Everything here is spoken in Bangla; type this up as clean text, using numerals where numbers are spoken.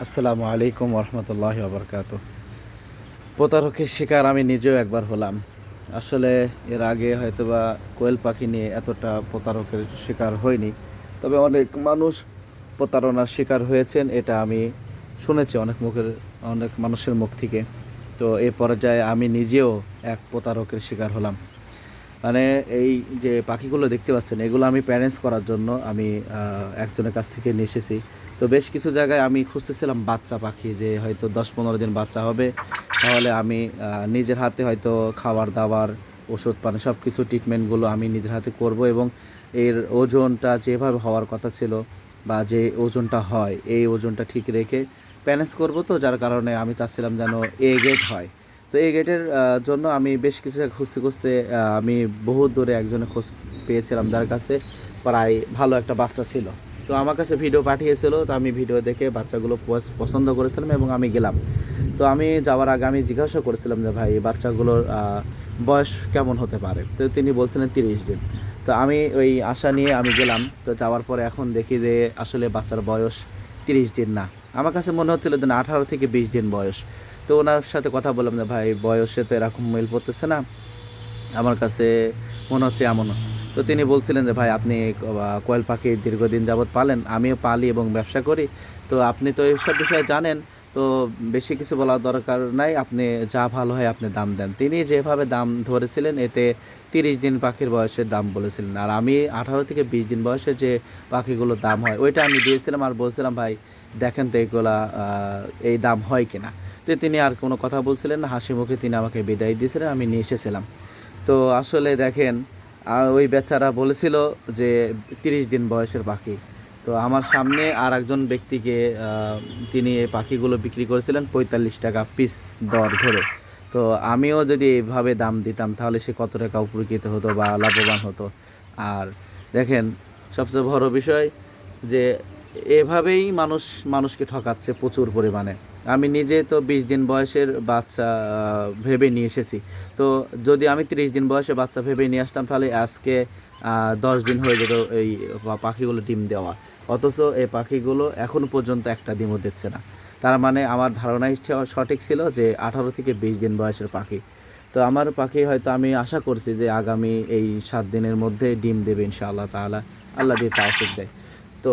আসসালামু আলাইকুম রহমতুল্লাহি ওবরকাতুহ। প্রতারকের শিকার আমি নিজেও একবার হলাম। আসলে এর আগে হয়তোবা কোয়েল পাখি নিয়ে এতটা প্রতারকের শিকার হয়নি, তবে অনেক মানুষ প্রতারণার শিকার হয়েছেন, এটা আমি শুনেছি অনেক মানুষের মুখ থেকে। তো এই পর্যায়ে আমি নিজেও এক প্রতারকের শিকার হলাম। মানে এই যে পাখিগুলো দেখতে পাচ্ছেন, এগুলো আমি প্যারেন্টস করার জন্য আমি একজনের কাছ থেকে নিয়ে এসেছি। তো বেশ কিছু জায়গায় আমি খুঁজতেছিলাম বাচ্চা পাখি, যে হয়তো 10-15 দিন বাচ্চা হবে, তাহলে আমি নিজের হাতে হয়তো খাবার দাবার, ওষুধ পানি সব কিছু ট্রিটমেন্টগুলো আমি নিজের হাতে করব, এবং এর ওজনটা যেভাবে হওয়ার কথা ছিল বা যে ওজনটা হয় এই ওজনটা ঠিক রেখে প্যারেন্টস করব। তো যার কারণে আমি চাচ্ছিলাম যেন এ গেট হয়। তো এই গেটের জন্য আমি বেশ কিছু জায়গা খুঁজতে খুঁজতে আমি বহু দূরে একজনের খোঁজ পেয়েছিলাম, যার কাছে প্রায় ভালো একটা বাচ্চা ছিল। তো আমার কাছে ভিডিও পাঠিয়েছিল, তো আমি ভিডিও দেখে বাচ্চাগুলো পছন্দ করেছিলাম এবং আমি গেলাম। তো আমি যাওয়ার আগে আমি জিজ্ঞাসা করেছিলাম যে ভাই, এই বাচ্চাগুলোর বয়স কেমন হতে পারে? তো তিনি বলছিলেন 30 দিন। তো আমি ওই আশা নিয়ে আমি গেলাম। তো যাওয়ার পরে এখন দেখি যে আসলে বাচ্চার বয়স 30 দিন না, আমার কাছে মনে হচ্ছিল যে না, 18 থেকে 20 দিন বয়স। তো ওনার সাথে কথা বললাম যে ভাই, বয়সে তো এরকম মিল পড়তেছে না, আমার কাছে মনে হচ্ছে এমনও। তো তিনি বলছিলেন যে ভাই, আপনি কোয়েল পাখি দীর্ঘদিন যাবৎ পালেন, আমিও পালি এবং ব্যবসা করি, তো আপনি তো এইসব বিষয়ে জানেন, তো বেশি কিছু বলার দরকার নাই, আপনি যা ভালো হয় আপনি দাম দেন। তিনি যেভাবে দাম ধরেছিলেন, এতে 30 দিন পাখির বয়সের দাম বলেছিলেন, আর আমি 18 থেকে 20 দিন বয়সে যে পাখিগুলোর দাম হয় ওইটা আমি দিয়েছিলাম, আর বলছিলাম ভাই দেখেন তো এগুলা এই দাম হয় কিনা। তো তিনি আর কোনো কথা বলছিলেন না, হাসি মুখে তিনি আমাকে বিদায় দিয়েছিলেন, আমি নিয়ে এসেছিলাম। তো আসলে দেখেন, ওই বেচারা বলেছিল যে 30 দিন বয়সের পাখি। তো আমার সামনে আর একজন ব্যক্তিকে তিনি এই পাখিগুলো বিক্রি করেছিলেন 45 টাকা পিস দর ধরে। তো আমিও যদি এইভাবে দাম দিতাম, তাহলে সে কত টাকা উপকৃত হতো বা লাভবান হতো। আর দেখেন, সবচেয়ে বড় বিষয় যে এভাবেই মানুষকে ঠকাচ্ছে প্রচুর পরিমাণে। আমি নিজে তো 20 দিন বয়সের বাচ্চা ভেবে নিয়ে এসেছি। তো যদি আমি 30 দিন বয়সে বাচ্চা ভেবে নিয়ে আসতাম, তাহলে আজকে 10 দিন হয়ে যেত এই পাখিগুলো ডিম দেওয়া। অথচ এই পাখিগুলো এখনও পর্যন্ত একটা ডিমও দিচ্ছে না। তার মানে আমার ধারণাই সঠিক ছিল যে 18 থেকে 20 দিন বয়সের পাখি। তো আমার পাখি হয়তো, আমি আশা করছি যে আগামী এই 7 দিনের মধ্যে ডিম দেবে ইনশাআল্লাহ তাআলা, আল্লাহ দিয়ে তাওফিক দেয়। তো